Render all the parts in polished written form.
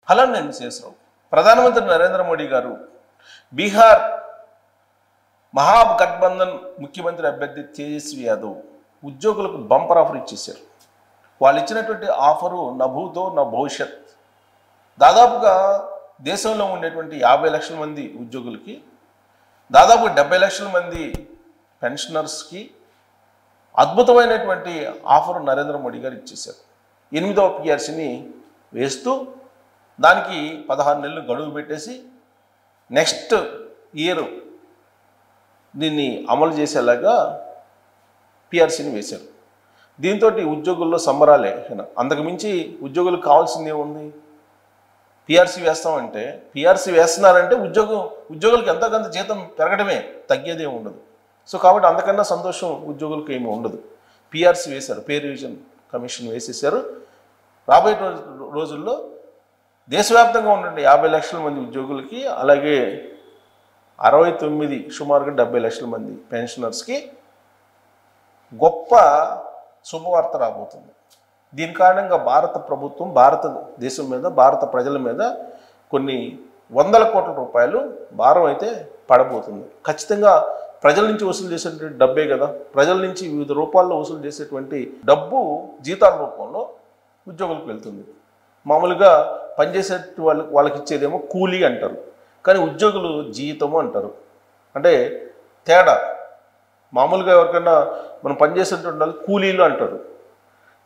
ఫలాన్ని శేషరావు. ప్రధానమంత్రి నరేంద్ర మోడీ గారు బీహార్ మహాగఠబంధన్ ముఖ్యమంత్రి అభ్యర్థి తేజస్వి యాదవ్ ఉద్యోగులకు బంపర్ ఆఫర్ ఇచ్చేశారు. వాళ్ళు ఇచ్చినటువంటి ఆఫరు నా భూతో నా భవిష్యత్. దాదాపుగా దేశంలో ఉండేటువంటి 50 లక్షల మంది ఉద్యోగులకి, దాదాపు 70 లక్షల మంది పెన్షనర్స్కి అద్భుతమైనటువంటి ఆఫర్ నరేంద్ర మోడీ గారు ఇచ్చేశారు. 8వ పిఆర్సీని వేస్తూ దానికి 16 నెలలు గడువు పెట్టేసి నెక్స్ట్ ఇయర్ దీన్ని అమలు చేసేలాగా పిఆర్సీని వేశారు. దీంతో ఉద్యోగుల్లో సంబరాలే. అంతకుమించి ఉద్యోగులకు కావాల్సింది ఏముంది? పిఆర్సీ వేస్తామంటే, పిఆర్సీ వేస్తున్నారంటే ఉద్యోగులకు ఎంతో కొంత జీతం పెరగడమే, తగ్గేదే ఉండదు. సో కాబట్టి అంతకన్నా సంతోషం ఉద్యోగులకు ఏమీ ఉండదు. పిఆర్సీ వేశారు, పే రివిజన్ కమిషన్ వేసేసారు. రాబోయే రోజుల్లో దేశవ్యాప్తంగా ఉన్నటువంటి 50 లక్షల మంది ఉద్యోగులకి, అలాగే 69 సుమారుగా 70 లక్షల మంది పెన్షనర్స్కి గొప్ప శుభవార్త రాబోతుంది. దీని కారణంగా భారత ప్రభుత్వం భారతదేశం మీద, భారత ప్రజల మీద కొన్ని వందల కోట్ల రూపాయలు భారం అయితే పడబోతుంది. ఖచ్చితంగా ప్రజల నుంచి వసూలు చేసేటువంటి డబ్బే కదా, ప్రజల నుంచి వివిధ రూపాల్లో వసూలు చేసేటువంటి డబ్బు జీతాల రూపంలో ఉద్యోగులకు వెళ్తుంది. మామూలుగా పనిచేసే వాళ్ళకి ఇచ్చేదేమో కూలీ అంటారు, కానీ ఉద్యోగులు జీతము అంటారు. అంటే తేడా. మామూలుగా ఎవరికైనా మనం పనిచేసేటువంటి వాళ్ళు కూలీలు అంటారు,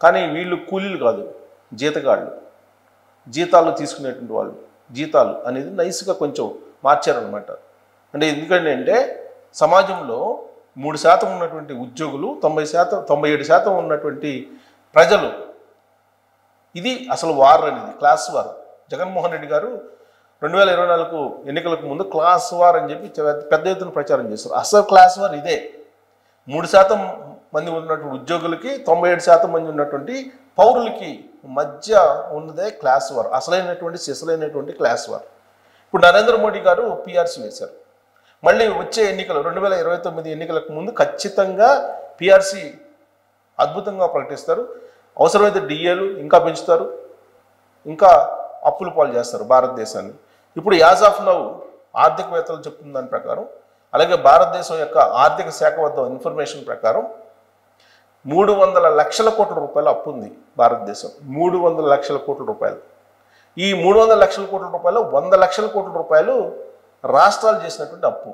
కానీ వీళ్ళు కూలీలు కాదు, జీతగాళ్ళు, జీతాలు తీసుకునేటువంటి వాళ్ళు. జీతాలు అనేది నైస్గా కొంచెం మార్చారనమాట. అంటే ఎందుకంటే సమాజంలో 3% ఉన్నటువంటి ఉద్యోగులు, 97% ఉన్నటువంటి ప్రజలు. ఇది అసలు వార్ అనేది, క్లాస్ వార్. జగన్మోహన్ రెడ్డి గారు 2024 ఎన్నికలకు ముందు క్లాస్ వార్ అని చెప్పి పెద్ద ఎత్తున ప్రచారం చేస్తారు. అసలు క్లాస్ వార్ ఇదే. 3% మంది ఉన్నటువంటి ఉద్యోగులకి, 97% మంది ఉన్నటువంటి పౌరులకి మధ్య ఉన్నదే క్లాస్ వార్, సిసలైనటువంటి క్లాస్ వార్. ఇప్పుడు నరేంద్ర మోడీ గారు పిఆర్సీ వేశారు. మళ్ళీ వచ్చే ఎన్నికలు 2029 ఎన్నికలకు ముందు ఖచ్చితంగా పిఆర్సీ అద్భుతంగా ప్రకటిస్తారు. అవసరమైతే డిఏలు ఇంకా పెంచుతారు, ఇంకా అప్పుల పాలు చేస్తారు భారతదేశాన్ని. ఇప్పుడు యాజ్ ఆఫ్ నౌ ఆర్థికవేత్తలు చెప్తున్న దాని ప్రకారం, అలాగే భారతదేశం యొక్క ఆర్థిక శాఖ వద్ద ఇన్ఫర్మేషన్ ప్రకారం 300 లక్షల కోట్ల రూపాయల అప్పు ఉంది భారతదేశం. 300 లక్షల కోట్ల రూపాయలు. ఈ 300 లక్షల కోట్ల రూపాయలు 100 లక్షల కోట్ల రూపాయలు రాష్ట్రాలు చేసినటువంటి అప్పు.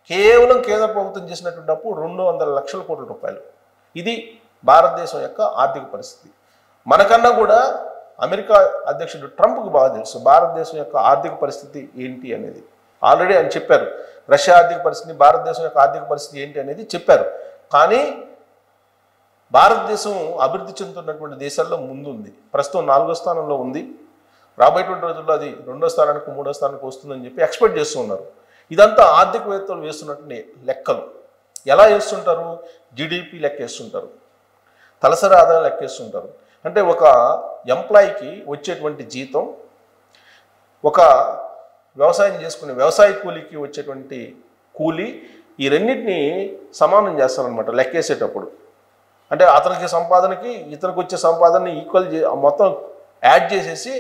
కేవలం కేంద్ర ప్రభుత్వం చేసినటువంటి అప్పు 200 లక్షల కోట్ల రూపాయలు. ఇది భారతదేశం యొక్క ఆర్థిక పరిస్థితి. మనకన్నా కూడా అమెరికా అధ్యక్షుడు ట్రంప్కి బాగా తెలుసు భారతదేశం యొక్క ఆర్థిక పరిస్థితి ఏంటి అనేది. ఆల్రెడీ ఆయన చెప్పారు, రష్యా ఆర్థిక పరిస్థితి, భారతదేశం యొక్క ఆర్థిక పరిస్థితి ఏంటి అనేది చెప్పారు. కానీ భారతదేశం అభివృద్ధి చెందుతున్నటువంటి దేశాల్లో ముందుంది. ప్రస్తుతం 4వ స్థానంలో ఉంది. రాబోయేటువంటి రోజుల్లో అది 2వ స్థానానికి 3వ స్థానానికి వస్తుందని చెప్పి ఎక్స్పెక్ట్ చేస్తున్నారు. ఇదంతా ఆర్థికవేత్తలు వేస్తున్నటువంటి లెక్కలు. ఎలా వేస్తుంటారు? జీడిపి లెక్క వేస్తుంటారు, తలసరి ఆదాయం లెక్కేస్తుంటారు. అంటే ఒక ఎంప్లాయీకి వచ్చేటువంటి జీతం, ఒక వ్యవసాయం చేసుకునే వ్యవసాయ కూలీకి వచ్చేటువంటి కూలీ, ఈ రెండింటినీ సమానం చేస్తారనమాట లెక్కేసేటప్పుడు. అంటే అతనికి సంపాదనకి ఇతనికి వచ్చే సంపాదనని ఈక్వల్ మొత్తం యాడ్ చేసేసి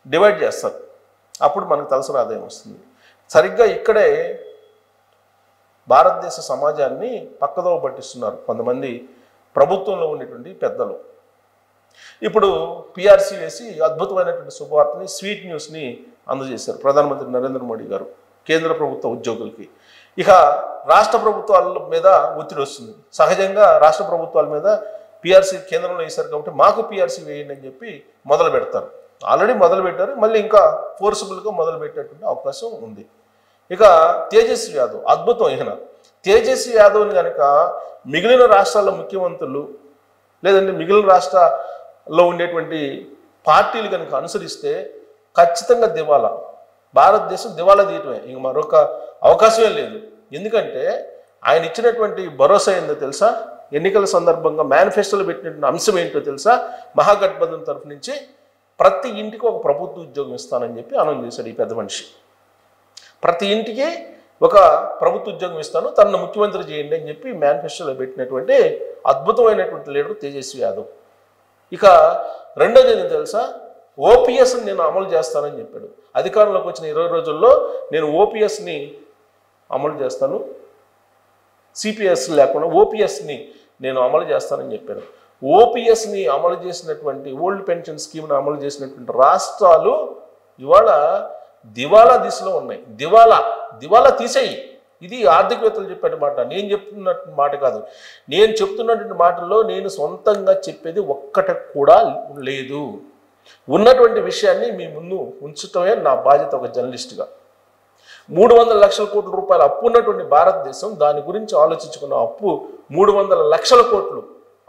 డివైడ్ చేస్తారు. అప్పుడు మనకు తలసరి ఆదాయం వస్తుంది. సరిగ్గా ఇక్కడే భారతదేశ సమాజాన్ని పక్కదోవ పట్టిస్తున్నారు కొంతమంది ప్రభుత్వంలో ఉండేటువంటి పెద్దలు. ఇప్పుడు పిఆర్సీ వేసి అద్భుతమైనటువంటి శుభవార్తని, స్వీట్ న్యూస్ని అందజేశారు ప్రధానమంత్రి నరేంద్ర మోడీ గారు కేంద్ర ప్రభుత్వ ఉద్యోగులకి. ఇక రాష్ట్ర ప్రభుత్వాల మీద ఒత్తిడి వస్తుంది. సహజంగా రాష్ట్ర ప్రభుత్వాల మీద పిఆర్సీ కేంద్రంలో వేశారు కాబట్టి మాకు పిఆర్సీ వేయండి అని చెప్పి మొదలు పెడతారు. ఆల్రెడీ మొదలు పెట్టారు, మళ్ళీ ఇంకా ఫోర్సబుల్గా మొదలు పెట్టేటువంటి అవకాశం ఉంది. ఇక తేజస్వి యాదవ్ అద్భుతం. తేజస్వి యాదవ్ని కనుక మిగిలిన రాష్ట్రాల ముఖ్యమంత్రులు లేదంటే మిగిలిన రాష్ట్రాల్లో ఉండేటువంటి పార్టీలు కనుక అనుసరిస్తే ఖచ్చితంగా దివాలా, భారతదేశం దివాలా తీయటమే, ఇంక మరొక అవకాశమే లేదు. ఎందుకంటే ఆయన ఇచ్చినటువంటి భరోసా ఏందో తెలుసా? ఎన్నికల సందర్భంగా మేనిఫెస్టోలో పెట్టినటువంటి అంశం ఏంటో తెలుసా? మహాగఠబంధన్ తరఫు నుంచి ప్రతి ఇంటికి ఒక ప్రభుత్వ ఉద్యోగం ఇస్తానని చెప్పి అనౌన్స్ చేశాడు ఈ పెద్ద మనిషి. ప్రతి ఇంటికి ఒక ప్రభుత్వ ఉద్యోగం ఇస్తాను, తనను ముఖ్యమంత్రి చేయండి అని చెప్పి మేనిఫెస్టోలో పెట్టినటువంటి అద్భుతమైనటువంటి లీడర్ తేజస్వి యాదవ్. ఇక రెండోది ఏంటో తెలుసా? ఓపీఎస్ని నేను అమలు చేస్తానని చెప్పాడు. అధికారంలోకి వచ్చిన 20 రోజుల్లో నేను ఓపీఎస్ని అమలు చేస్తాను, సిపిఎస్ లేకుండా ఓపీఎస్ని నేను అమలు చేస్తానని చెప్పాడు. ఓపీఎస్ని అమలు చేసినటువంటి ఓల్డ్ పెన్షన్ స్కీమ్ని అమలు చేసినటువంటి రాష్ట్రాలు ఇవాళ దివాలా దిశలో ఉన్నాయి. దివాలా తీసేయి. ఇది ఆర్థికవేత్తలు చెప్పే మాట, నేను చెప్తున్నట్టు మాట కాదు. నేను చెప్తున్నటువంటి మాటల్లో నేను సొంతంగా చెప్పేది ఒక్కటి కూడా లేదు. ఉన్నటువంటి విషయాన్ని మీ ముందు ఉంచటమే నా బాధ్యత ఒక జర్నలిస్ట్గా. 300 లక్షల కోట్ల రూపాయల అప్పు ఉన్నటువంటి భారతదేశం, దాని గురించి ఆలోచించుకున్న అప్పు 300 లక్షల కోట్లు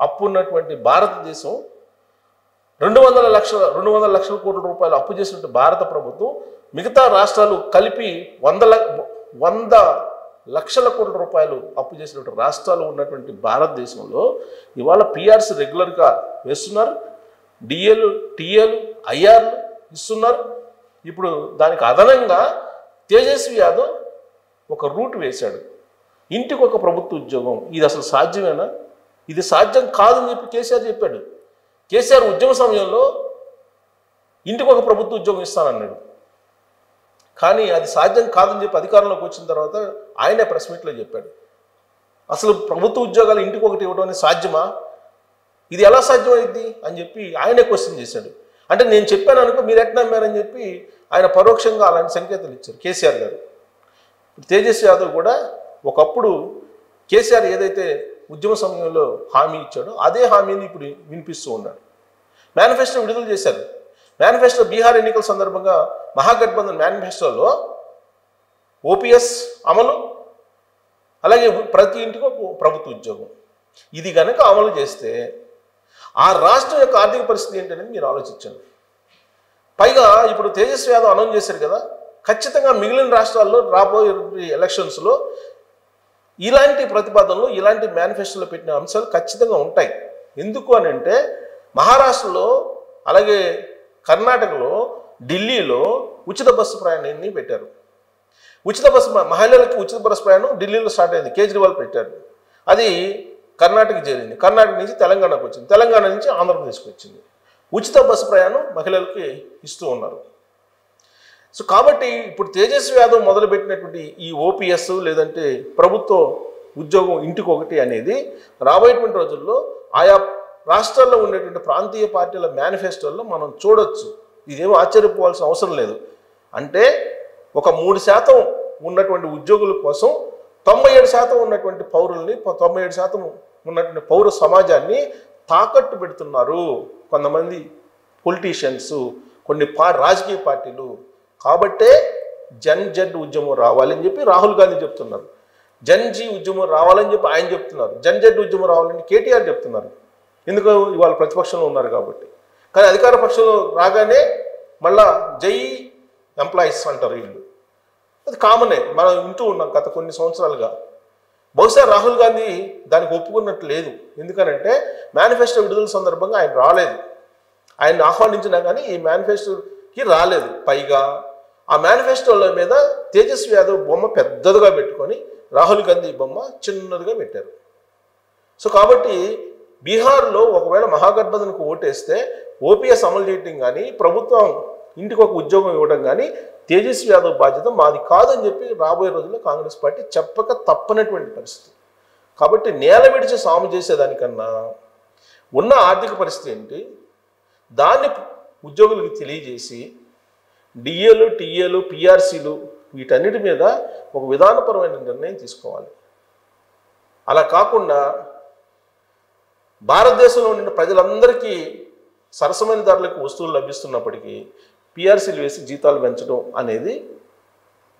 అప్పు ఉన్నటువంటి భారతదేశం, 200 లక్షల కోట్ల రూపాయలు అప్పు చేసినట్టు భారత ప్రభుత్వం, మిగతా రాష్ట్రాలు కలిపి 100 లక్షల కోట్ల రూపాయలు అప్పు చేసినట్టు రాష్ట్రాలు ఉన్నటువంటి భారతదేశంలో ఇవాళ పిఆర్సీ రెగ్యులర్గా వేస్తున్నారు, డిఏలు, టీఏలు, ఐఆర్లు ఇస్తున్నారు. ఇప్పుడు దానికి అదనంగా తేజస్వి యాదవ్ ఒక రూట్ వేశాడు, ఇంటికి ఒక ప్రభుత్వ ఉద్యోగం. ఇది అసలు సాధ్యమేనా? ఇది సాధ్యం కాదని చెప్పి కేసీఆర్ చెప్పాడు. కేసీఆర్ ఉద్యమ సమయంలో ఇంటికి ఒక ప్రభుత్వ ఉద్యోగం ఇస్తానన్నాడు. కానీ అది సాధ్యం కాదని చెప్పి అధికారంలోకి వచ్చిన తర్వాత ఆయనే ప్రెస్ మీట్లో చెప్పాడు. అసలు ప్రభుత్వ ఉద్యోగాలు ఇంటికి ఒకటి ఇవ్వడం అనేది సాధ్యమా? ఇది ఎలా సాధ్యమైంది అని చెప్పి ఆయనే క్వశ్చన్ చేశాడు. అంటే నేను చెప్పాను అనుకో, మీరు ఎట్లా నమ్మారని చెప్పి ఆయన పరోక్షంగా అలాంటి సంకేతాలు ఇచ్చారు కేసీఆర్ గారు. తేజస్వి యాదవ్ కూడా ఒకప్పుడు కేసీఆర్ ఏదైతే ఉద్యమ సమయంలో హామీ ఇచ్చాడో అదే హామీని ఇప్పుడు వినిపిస్తూ ఉన్నాడు. మేనిఫెస్టో విడుదల చేశారు. మేనిఫెస్టో బీహార్ ఎన్నికల సందర్భంగా మహాగఠబంధన్ మేనిఫెస్టోలో ఓపీఎస్ అమలు, అలాగే ప్రతి ఇంటికి ఒక ప్రభుత్వ ఉద్యోగం. ఇది కనుక అమలు చేస్తే ఆ రాష్ట్రం యొక్క ఆర్థిక పరిస్థితి ఏంటనేది మీరు ఆలోచించండి. పైగా ఇప్పుడు తేజస్వి యాదవ్ అనౌన్స్ చేశారు కదా, ఖచ్చితంగా మిగిలిన రాష్ట్రాల్లో రాబోయే ఎలక్షన్స్లో ఇలాంటి ప్రతిపాదనలు, ఇలాంటి మేనిఫెస్టోలో పెట్టిన అంశాలు ఖచ్చితంగా ఉంటాయి. ఎందుకు అని అంటే మహారాష్ట్రలో, అలాగే కర్ణాటకలో, ఢిల్లీలో ఉచిత బస్సు ప్రయాణాన్ని పెట్టారు. ఉచిత బస్సు మహిళలకి ఉచిత బస్సు ప్రయాణం ఢిల్లీలో స్టార్ట్ అయింది, కేజ్రీవాల్ పెట్టారు. అది కర్ణాటక చేరింది, కర్ణాటక నుంచి తెలంగాణకు వచ్చింది, తెలంగాణ నుంచి ఆంధ్రప్రదేశ్కి వచ్చింది. ఉచిత బస్సు ప్రయాణం మహిళలకి ఇస్తూ ఉన్నారు. సో కాబట్టి ఇప్పుడు తేజస్వి యాదవ్ మొదలుపెట్టినటువంటి ఈ ఓపీఎస్ లేదంటే ప్రభుత్వ ఉద్యోగం ఇంటికి ఒకటి అనేది రాబోయేటువంటి రోజుల్లో ఆయా రాష్ట్రాల్లో ఉండేటువంటి ప్రాంతీయ పార్టీల మేనిఫెస్టోల్లో మనం చూడొచ్చు. ఇదేమో ఆశ్చర్యపోవాల్సిన అవసరం లేదు. అంటే ఒక 3% ఉన్నటువంటి ఉద్యోగుల కోసం 97% ఉన్నటువంటి పౌరుల్ని, 97% ఉన్నటువంటి పౌర సమాజాన్ని తాకట్టు పెడుతున్నారు కొంతమంది పొలిటీషియన్స్, కొన్ని రాజకీయ పార్టీలు. కాబట్టే జన్ ఉద్యమం రావాలని చెప్పి రాహుల్ గాంధీ చెప్తున్నారు, జీ ఉద్యమం రావాలని చెప్పి ఆయన చెప్తున్నారు, జడ్ ఉద్యమం రావాలని కేటీఆర్ చెప్తున్నారు. ఎందుకు? ఇవాళ ప్రతిపక్షంలో ఉన్నారు కాబట్టి. కానీ అధికార పక్షంలో రాగానే మళ్ళా జై ఎంప్లాయీస్ అంటారు వీళ్ళు. అది కామనే, మనం వింటూ ఉన్నాం గత కొన్ని సంవత్సరాలుగా. బహుశా రాహుల్ గాంధీ దానికి ఒప్పుకున్నట్టు లేదు. ఎందుకనంటే మేనిఫెస్టో విడుదల సందర్భంగా ఆయన రాలేదు, ఆయన ఆహ్వానించినా కానీ ఈ మేనిఫెస్టోకి రాలేదు. పైగా ఆ మేనిఫెస్టోల మీద తేజస్వి యాదవ్ బొమ్మ పెద్దదిగా పెట్టుకొని రాహుల్ గాంధీ బొమ్మ చిన్నదిగా పెట్టారు. సో కాబట్టి బీహార్లో ఒకవేళ మహాగఠబంధన్కు ఓటేస్తే ఓపీఎస్ అమలు చేయడం కానీ, ప్రభుత్వం ఇంటికి ఒక ఉద్యోగం ఇవ్వడం కానీ తేజస్వి యాదవ్ బాధ్యత మాది కాదని చెప్పి రాబోయే రోజుల్లో కాంగ్రెస్ పార్టీ చెప్పక తప్పనటువంటి పరిస్థితి. కాబట్టి నేల విడిచి సాము చేసేదానికన్నా ఉన్న ఆర్థిక పరిస్థితి ఏంటి, దాన్ని ఉద్యోగులకు తెలియజేసి డిఏలు, టీఏలు, పిఆర్సీలు వీటన్నిటి మీద ఒక విధానపరమైన నిర్ణయం తీసుకోవాలి. అలా కాకుండా భారతదేశంలో ఉన్న ప్రజలందరికీ సరసమైన ధరలకు వస్తువులు లభిస్తున్నప్పటికీ పిఆర్సీలు వేసి జీతాలు పెంచడం అనేది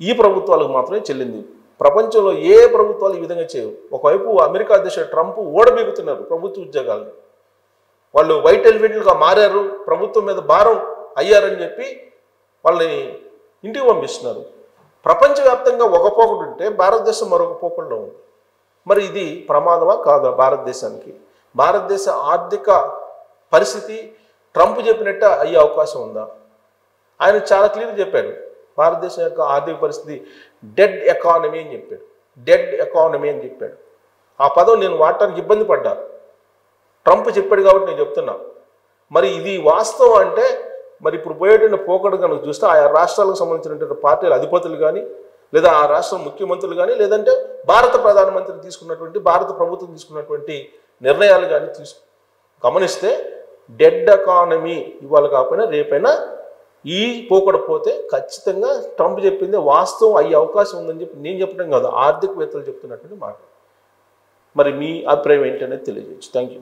ఈ ప్రభుత్వాలకు మాత్రమే చెల్లింది. ప్రపంచంలో ఏ ప్రభుత్వాలు ఈ విధంగా చేయవు. ఒకవైపు అమెరికా అధ్యక్షుడు ట్రంప్ ఓడబీగుతున్నారు ప్రభుత్వ ఉద్యోగాలను. వాళ్ళు వైట్ ఎలిఫెంట్లుగా మారారు, ప్రభుత్వం మీద భారం అయ్యారని చెప్పి వాళ్ళని ఇంటికి పంపిస్తున్నారు. ప్రపంచవ్యాప్తంగా ఒక పోకడు ఉంటే భారతదేశం మరొక పోకడులో ఉంది. మరి ఇది ప్రమాదమా కాదా భారతదేశానికి? భారతదేశ ఆర్థిక పరిస్థితి ట్రంప్ చెప్పినట్టు అయ్యే అవకాశం ఉందా? ఆయన చాలా క్లియర్గా చెప్పాడు, భారతదేశం యొక్క ఆర్థిక పరిస్థితి డెడ్ ఎకానమీ అని చెప్పాడు. డెడ్ ఎకానమీ అని చెప్పాడు. ఆ పదం నేను వాడటానికి ఇబ్బంది పడ్డా, ట్రంప్ చెప్పాడు కాబట్టి నేను చెప్తున్నా. మరి ఇది వాస్తవం అంటే మరి ఇప్పుడు పోయేటువంటి పోకడ కనుక చూస్తే ఆయా రాష్ట్రాలకు సంబంధించినటువంటి పార్టీల అధిపతులు కానీ లేదా ఆ రాష్ట్ర ముఖ్యమంత్రులు కానీ లేదంటే భారత ప్రధానమంత్రి తీసుకున్నటువంటి భారత ప్రభుత్వం తీసుకున్నటువంటి నిర్ణయాలు కానీ గమనిస్తే డెడ్ ఎకానమీ ఇవాళ కాకపోయినా రేపైనా ఈ పోకడ పోతే ఖచ్చితంగా ట్రంప్ చెప్పింది వాస్తవం అయ్యే అవకాశం ఉందని చెప్పి నేను చెప్పడం కాదు, ఆర్థికవేత్తలు చెప్తున్నటువంటి మాట. మరి మీ అభిప్రాయం ఏంటనేది తెలియజేయచ్చు. Thank you.